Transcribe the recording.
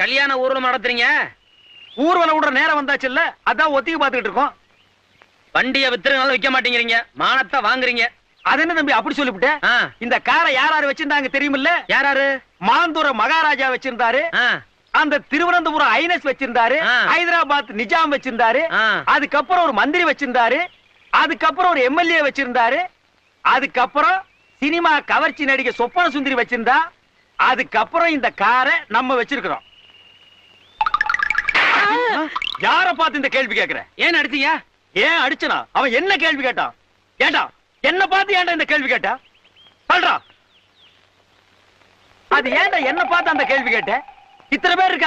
கல்யாண ஊர்வலம் நடத்துறீங்க? ஊர்வலம் விடுற நேரம் வந்தாச்சு இல்ல, அதான் ஒத்திக்கு பாத்துக்கிட்டு இருக்கோம். வண்டியை வித்துறதுனால விற்க மாட்டேங்கிறீங்க, மானத்தை வாங்குறீங்க. அது என்ன தம்பி அப்படி சொல்லிவிட்டேன்? இந்த காரை யாராரு வச்சிருந்தாங்க தெரியுமில்ல? யாராரு? மாந்தூர மகாராஜா வச்சிருந்தாரு, அந்த திருவனந்தபுரம் ஐனஸ் வச்சிருந்தாரு, ஹைதராபாத் நிஜாம் வச்சிருந்தாரு, அதுக்கப்புறம் ஒரு மந்திரி வச்சிருந்தாரு, அதுக்கப்புறம் ஒரு எம்எல்ஏ வச்சிருந்தாரு, அதுக்கப்புறம் சினிமா கவர்ச்சி நடிகை சொப்பன சுந்தரி வச்சிருந்தா, அதுக்கப்புறம் இந்த காரை நம்ம வச்சிருக்கிறோம். யார பார்த்து இந்த கேள்வி கேட்கிற? ஏன் அடிச்சீங்க? ஏன் அடிச்சனா? அவன் என்ன கேள்வி கேட்டான்? ஏண்டா என்ன பார்த்து ஏன்டா இந்த கேள்வி கேட்டா? சொல்றா. அது ஏன்டா என்ன பார்த்து அந்த கேள்வி கேட்ட? இத்தனை பேர் இருக்க